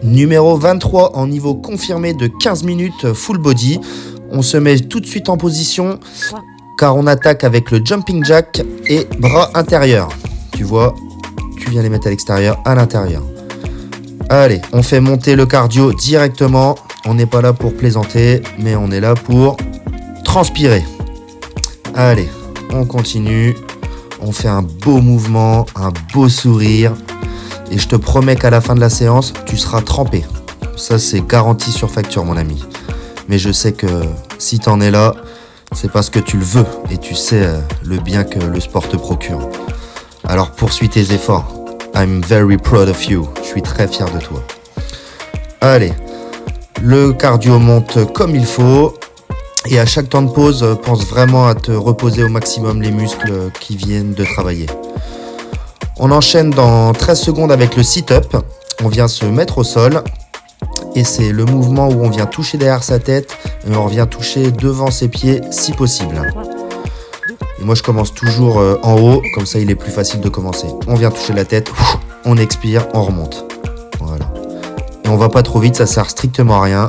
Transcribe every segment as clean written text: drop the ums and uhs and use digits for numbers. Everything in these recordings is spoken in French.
Numéro 23 en niveau confirmé de 15 minutes full body. On se met tout de suite en position car on attaque avec le jumping jack et bras intérieurs. Tu vois, tu viens les mettre à l'extérieur, à l'intérieur. Allez, on fait monter le cardio directement. On n'est pas là pour plaisanter, mais on est là pour transpirer. Allez, on continue. On fait un beau mouvement, un beau sourire. Et je te promets qu'à la fin de la séance, tu seras trempé. Ça, c'est garanti sur facture, mon ami. Mais je sais que si t'en es là, c'est parce que tu le veux et tu sais le bien que le sport te procure. Alors poursuis tes efforts. I'm very proud of you. Je suis très fier de toi. Allez, le cardio monte comme il faut. Et à chaque temps de pause, pense vraiment à te reposer au maximum les muscles qui viennent de travailler. On enchaîne dans 13 secondes avec le sit-up. On vient se mettre au sol. Et c'est le mouvement où on vient toucher derrière sa tête et on vient toucher devant ses pieds si possible. Et moi je commence toujours en haut, comme ça il est plus facile de commencer. On vient toucher la tête, on expire, on remonte. Voilà. Et on va pas trop vite, ça sert strictement à rien.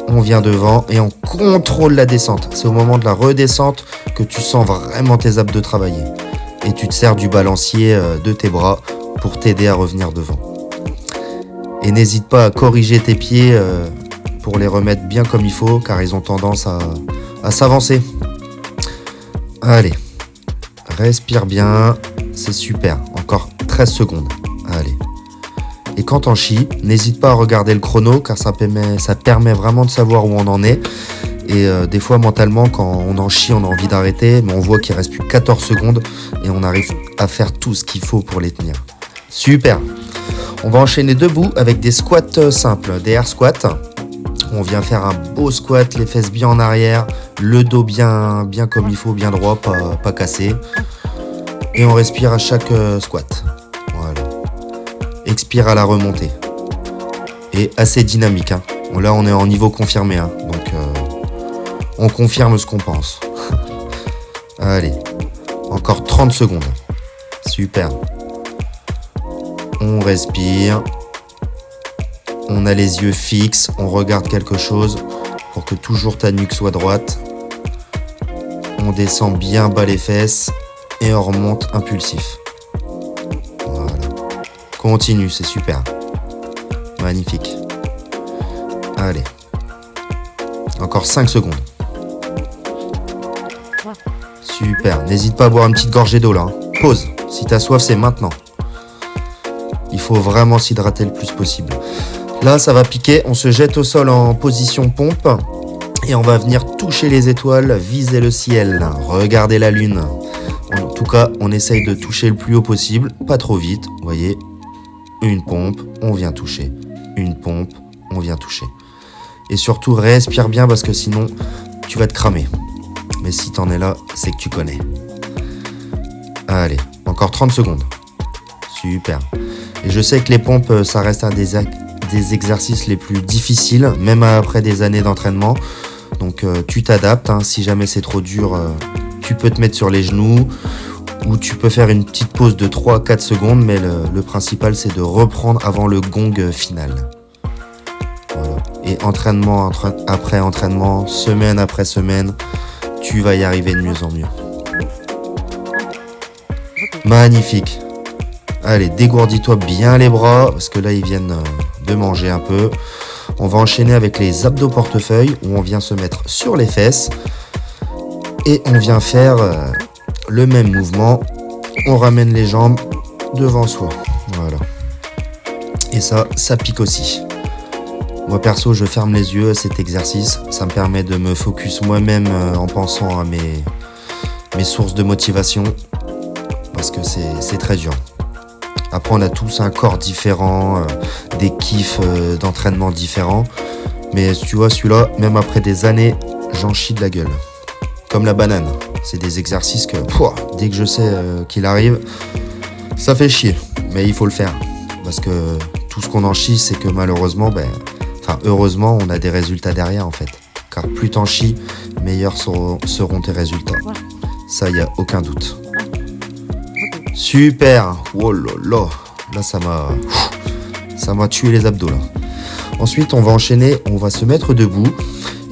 On vient devant et on contrôle la descente. C'est au moment de la redescente que tu sens vraiment tes abdos travailler. Et tu te sers du balancier de tes bras pour t'aider à revenir devant. Et n'hésite pas à corriger tes pieds pour les remettre bien comme il faut, car ils ont tendance à s'avancer. Allez, respire bien, c'est super. Encore 13 secondes. Allez. Et quand t'en chies, n'hésite pas à regarder le chrono, car ça permet vraiment de savoir où on en est. Et des fois, mentalement, quand on en chie, on a envie d'arrêter, mais on voit qu'il reste plus que 14 secondes et on arrive à faire tout ce qu'il faut pour les tenir. Super! On va enchaîner debout avec des squats simples, des air squats. On vient faire un beau squat, les fesses bien en arrière, le dos bien comme il faut, bien droit, pas cassé. Et on respire à chaque squat. Voilà. Expire à la remontée. Et assez dynamique. Hein. Là, on est en niveau confirmé. Hein. Donc, on confirme ce qu'on pense. Allez. Encore 30 secondes. Super. On respire, on a les yeux fixes, on regarde quelque chose pour que toujours ta nuque soit droite. On descend bien bas les fesses et on remonte impulsif. Voilà. Continue, c'est super. Magnifique. Allez. Encore 5 secondes. Super. N'hésite pas à boire une petite gorgée d'eau là. Hein. Pause. Si t'as soif, c'est maintenant. Il faut vraiment s'hydrater le plus possible. Là, ça va piquer. On se jette au sol en position pompe. Et on va venir toucher les étoiles, viser le ciel, regarder la lune. En tout cas, on essaye de toucher le plus haut possible. Pas trop vite, vous voyez. Une pompe, on vient toucher. Une pompe, on vient toucher. Et surtout, respire bien parce que sinon, tu vas te cramer. Mais si t'en es là, c'est que tu connais. Allez, encore 30 secondes. Super. Et je sais que les pompes, ça reste un des exercices les plus difficiles, même après des années d'entraînement. Donc tu t'adaptes, hein. Si jamais c'est trop dur, tu peux te mettre sur les genoux ou tu peux faire une petite pause de 3-4 secondes, mais le principal c'est de reprendre avant le gong final. Voilà. Et entraînement après entraînement, semaine après semaine, tu vas y arriver de mieux en mieux. Magnifique. Allez, dégourdis-toi bien les bras, parce que là, ils viennent de manger un peu. On va enchaîner avec les abdos portefeuille, où on vient se mettre sur les fesses. Et on vient faire le même mouvement. On ramène les jambes devant soi. Voilà. Et ça pique aussi. Moi, perso, je ferme les yeux à cet exercice. Ça me permet de me focus moi-même en pensant à mes sources de motivation. Parce que c'est très dur. Après, on a tous un corps différent, des kiffs d'entraînement différents. Mais tu vois, celui-là, même après des années, j'en chie de la gueule. Comme la banane. C'est des exercices que, dès que je sais qu'il arrive, ça fait chier. Mais il faut le faire. Parce que tout ce qu'on en chie, c'est que malheureusement, heureusement, on a des résultats derrière, en fait. Car plus t'en chies, meilleurs seront tes résultats. Ça, il n'y a aucun doute. Super. Oh là là. Là, ça m'a tué les abdos, là. Ensuite, on va enchaîner, on va se mettre debout.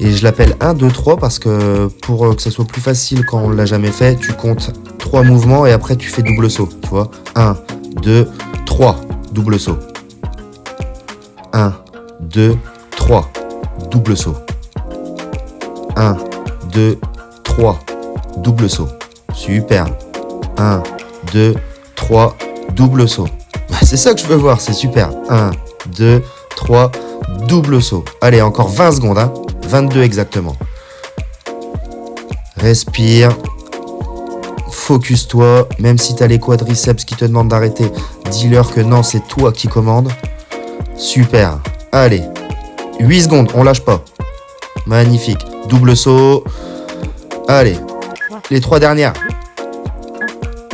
Et je l'appelle 1, 2, 3 parce que pour que ça soit plus facile quand on l'a jamais fait, tu comptes 3 mouvements et après tu fais double saut. Tu vois, 1, 2, 3, double saut. 1, 2, 3, double saut. 1, 2, 3, double saut. Super. 1, 2, 3, double saut. C'est ça que je veux voir, c'est super. 1, 2, 3, double saut. Allez, encore 20 secondes, hein. 22 exactement. Respire. Focus-toi. Même si tu as les quadriceps qui te demandent d'arrêter, dis-leur que non, c'est toi qui commandes. Super. Allez. 8 secondes, on lâche pas. Magnifique. Double saut. Allez. Les 3 dernières.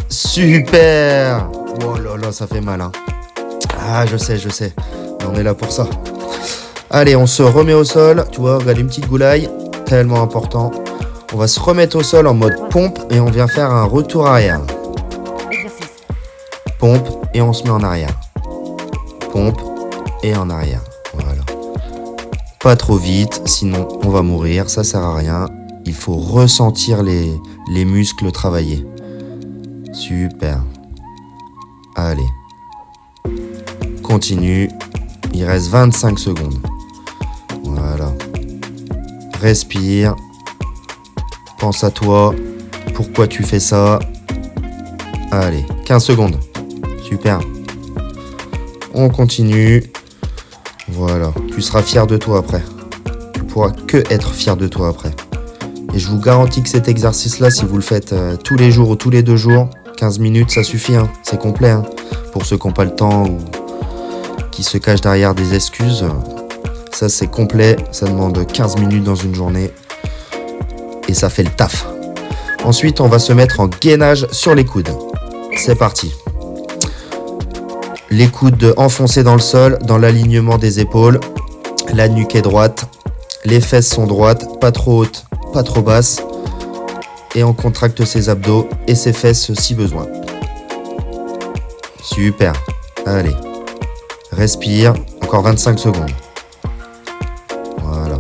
Super. Oh là là, ça fait mal, hein. Ah, je sais. Mais on est là pour ça. Allez, on se remet au sol. Tu vois, regarde une petite goulaille. Tellement important. On va se remettre au sol en mode pompe et on vient faire un retour arrière. Pompe et on se met en arrière. Pompe et en arrière. Voilà. Pas trop vite, sinon on va mourir. Ça sert à rien. Il faut ressentir les muscles travailler. Super. Allez. Continue. Il reste 25 secondes. Voilà. Respire. Pense à toi. Pourquoi tu fais ça? Allez, 15 secondes. Super. On continue. Voilà. Tu seras fier de toi après. Tu pourras que être fier de toi après. Et je vous garantis que cet exercice-là, si vous le faites tous les jours ou tous les 2 jours, 15 minutes, ça suffit. Hein. C'est complet. Hein. Pour ceux qui n'ont pas le temps ou qui se cachent derrière des excuses, ça c'est complet. Ça demande 15 minutes dans une journée. Et ça fait le taf. Ensuite, on va se mettre en gainage sur les coudes. C'est parti. Les coudes enfoncés dans le sol, dans l'alignement des épaules. La nuque est droite. Les fesses sont droites, pas trop hautes, pas trop basses. Et on contracte ses abdos et ses fesses si besoin. Super. Allez. Respire. Encore 25 secondes. Voilà.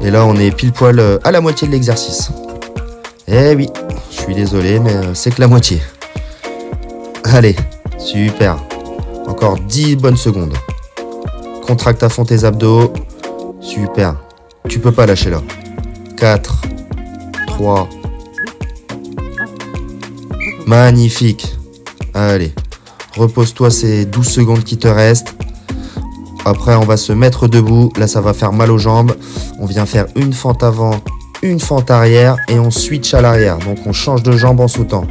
Et là, on est pile poil à la moitié de l'exercice. Eh oui, je suis désolé, mais c'est que la moitié. Allez, super. Encore 10 bonnes secondes. Contracte à fond tes abdos. Super. Tu peux pas lâcher là. 4, 3. Magnifique. Allez, repose-toi ces 12 secondes qui te restent. Après, on va se mettre debout. Là, ça va faire mal aux jambes. On vient faire une fente avant, une fente arrière et on switch à l'arrière. Donc, on change de jambe en sautant.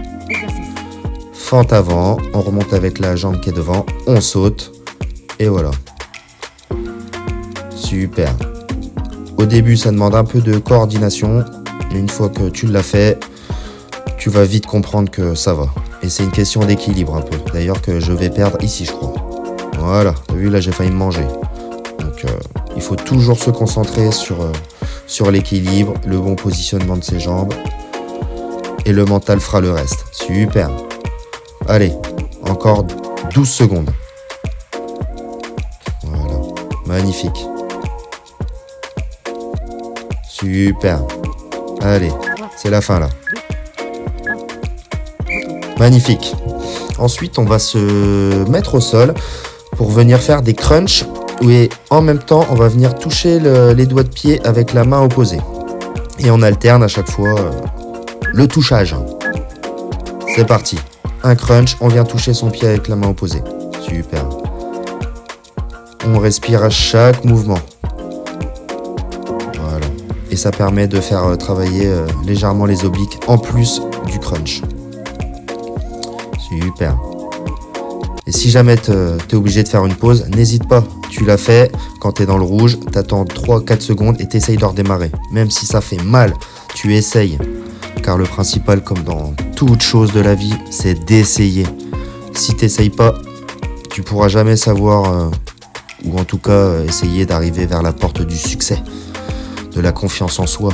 Fente avant, on remonte avec la jambe qui est devant. On saute. Et voilà. Super. Au début, ça demande un peu de coordination. Mais une fois que tu l'as fait, tu vas vite comprendre que ça va. Et c'est une question d'équilibre un peu. D'ailleurs, que je vais perdre ici, je crois. Voilà, t'as vu, là j'ai failli me manger. Donc il faut toujours se concentrer sur l'équilibre, le bon positionnement de ses jambes. Et le mental fera le reste. Super. Allez, encore 12 secondes. Voilà, magnifique. Super. Allez, c'est la fin là. Magnifique. Ensuite, on va se mettre au sol pour venir faire des crunchs et en même temps, on va venir toucher les doigts de pied avec la main opposée. Et on alterne à chaque fois le touchage. C'est parti. Un crunch, on vient toucher son pied avec la main opposée. Super. On respire à chaque mouvement. Voilà. Et ça permet de faire travailler légèrement les obliques en plus du crunch. Super. Et si jamais t'es obligé de faire une pause, n'hésite pas. Tu l'as fait, quand t'es dans le rouge, t'attends 3-4 secondes et t'essayes de redémarrer. Même si ça fait mal, tu essayes. Car le principal, comme dans toute chose de la vie, c'est d'essayer. Si t'essayes pas, tu pourras jamais savoir, ou en tout cas essayer d'arriver vers la porte du succès, de la confiance en soi,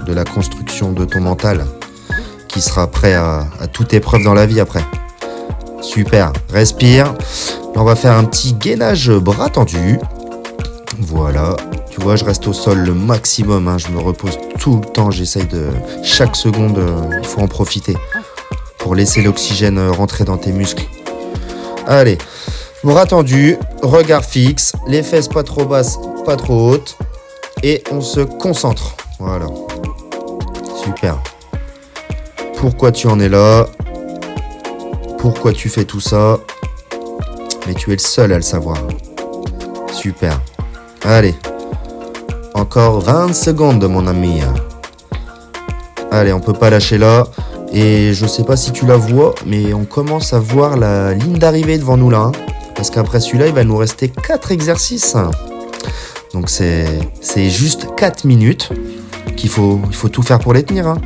de la construction de ton mental, qui sera prêt à toute épreuve dans la vie après. Super, respire. On va faire un petit gainage bras tendus. Voilà. Tu vois, je reste au sol le maximum, hein. Je me repose tout le temps. J'essaye de... Chaque seconde, il faut en profiter pour laisser l'oxygène rentrer dans tes muscles. Allez, bras tendus, regard fixe, les fesses pas trop basses, pas trop hautes. Et on se concentre. Voilà. Super. Pourquoi tu en es là? Pourquoi tu fais tout ça? Mais tu es le seul à le savoir. Super. Allez. Encore 20 secondes, mon ami. Allez, on peut pas lâcher là. Et je sais pas si tu la vois, mais on commence à voir la ligne d'arrivée devant nous là. Hein. Parce qu'après celui-là, il va nous rester 4 exercices. Donc c'est juste 4 minutes qu'il faut tout faire pour les tenir. Hein.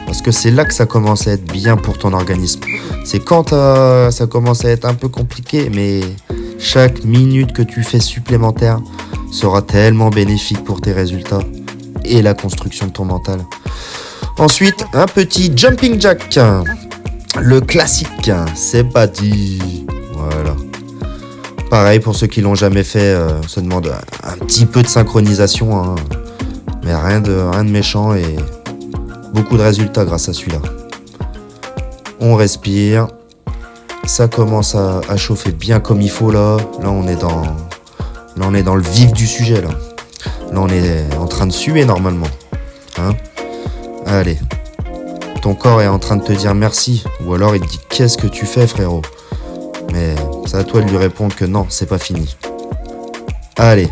Parce que c'est là que ça commence à être bien pour ton organisme. C'est quand ça commence à être un peu compliqué, mais chaque minute que tu fais supplémentaire sera tellement bénéfique pour tes résultats et la construction de ton mental. Ensuite, un petit jumping jack. Le classique, c'est parti. Voilà. Pareil, pour ceux qui l'ont jamais fait, ça demande un petit peu de synchronisation, hein. Mais rien de méchant et beaucoup de résultats grâce à celui-là. On respire. Ça commence à chauffer bien comme il faut là. Là, on est dans le vif du sujet là. Là, on est en train de suer normalement. Hein? Allez. Ton corps est en train de te dire merci. Ou alors il te dit qu'est-ce que tu fais, frérot? Mais c'est à toi de lui répondre que non, c'est pas fini. Allez.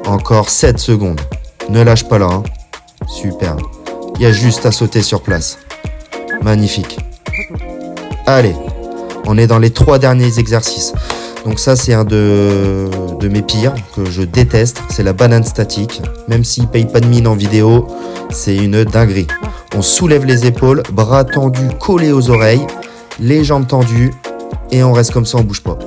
Encore 7 secondes. Ne lâche pas là. Hein. Super. Il y a juste à sauter sur place. Magnifique. Allez. On est dans les 3 derniers exercices. Donc ça, c'est un de mes pires, que je déteste. C'est la banane statique. Même s'il paye pas de mine en vidéo, c'est une dinguerie. On soulève les épaules, bras tendus, collés aux oreilles, les jambes tendues, et on reste comme ça, on bouge pas.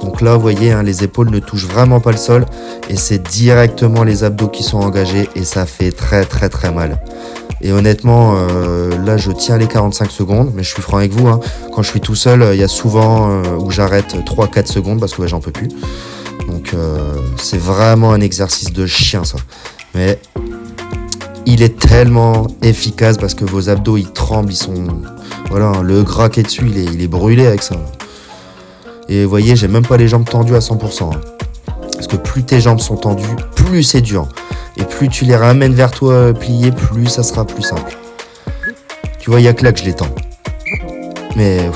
Donc là, vous voyez, hein, les épaules ne touchent vraiment pas le sol, et c'est directement les abdos qui sont engagés, et ça fait très très très mal. Et honnêtement, là, je tiens les 45 secondes, mais je suis franc avec vous, hein, quand je suis tout seul, il y a souvent où j'arrête 3-4 secondes, parce que ouais, j'en peux plus. Donc c'est vraiment un exercice de chien, ça. Mais il est tellement efficace parce que vos abdos, ils tremblent, ils sont... Voilà, le gras qui est dessus, il est brûlé avec ça. Et vous voyez, j'ai même pas les jambes tendues à 100%. Hein. Parce que plus tes jambes sont tendues, plus c'est dur. Et plus tu les ramènes vers toi pliées, plus ça sera plus simple. Tu vois, il n'y a que là que je les tends. Mais,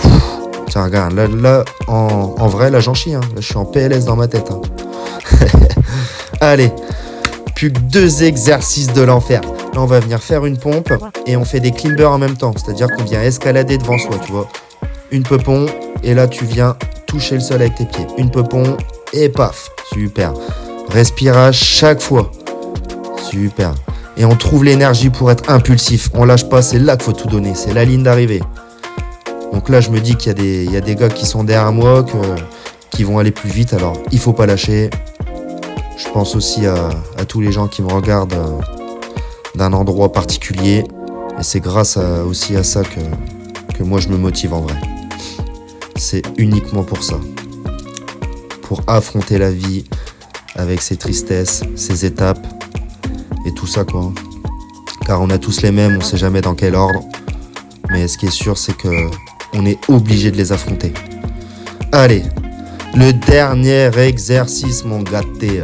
tiens, regarde, là en vrai, là, j'en chie. Hein. Là, je suis en PLS dans ma tête. Hein. Allez, plus que 2 exercices de l'enfer. Là, on va venir faire une pompe et on fait des climbers en même temps. C'est-à-dire qu'on vient escalader devant soi, tu vois. Une peupon, et là, tu viens toucher le sol avec tes pieds. Une peupon, et paf. Super. Respire à chaque fois. Super. Et on trouve l'énergie pour être impulsif. On lâche pas, c'est là qu'il faut tout donner. C'est la ligne d'arrivée. Donc là, je me dis qu'il y a des gars qui sont derrière moi, qui vont aller plus vite. Alors, il faut pas lâcher. Je pense aussi à tous les gens qui me regardent d'un endroit particulier. Et c'est grâce aussi à ça que moi, je me motive en vrai. C'est uniquement pour ça. Pour affronter la vie avec ses tristesses, ses étapes et tout ça, quoi. Car on a tous les mêmes, on sait jamais dans quel ordre. Mais ce qui est sûr, c'est que on est obligé de les affronter. Allez, le dernier exercice, mon gâté.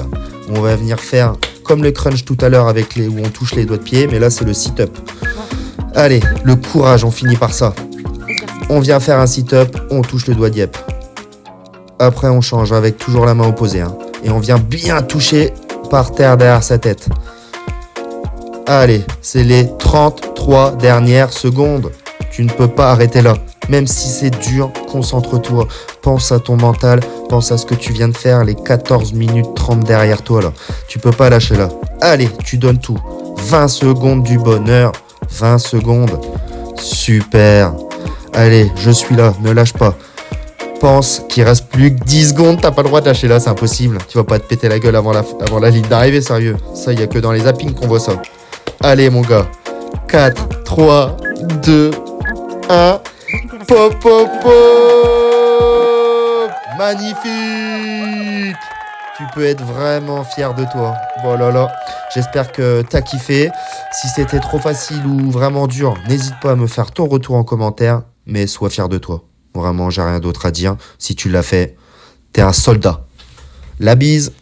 On va venir faire comme le crunch tout à l'heure avec où on touche les doigts de pied, mais là c'est le sit-up. Allez, le courage, on finit par ça. On vient faire un sit-up, on touche le doigt d'yep. Après on change avec toujours la main opposée. Hein, et on vient bien toucher par terre derrière sa tête. Allez, c'est les 33 dernières secondes. Tu ne peux pas arrêter là. Même si c'est dur, concentre-toi. Pense à ton mental, pense à ce que tu viens de faire, les 14 minutes 30 derrière toi là. Tu peux pas lâcher là. Allez, tu donnes tout. 20 secondes du bonheur. 20 secondes. Super. Allez, je suis là, ne lâche pas. Pense qu'il reste plus que 10 secondes, t'as pas le droit de lâcher là, c'est impossible. Tu vas pas te péter la gueule avant la ligne d'arrivée, sérieux. Ça, il y a que dans les zappings qu'on voit ça. Allez mon gars. 4, 3, 2, 1. Pop, pop, pop. Magnifique. Tu peux être vraiment fier de toi. Voilà, là. J'espère que t'as kiffé. Si c'était trop facile ou vraiment dur, n'hésite pas à me faire ton retour en commentaire. Mais sois fier de toi. Vraiment, j'ai rien d'autre à dire. Si tu l'as fait, t'es un soldat. La bise.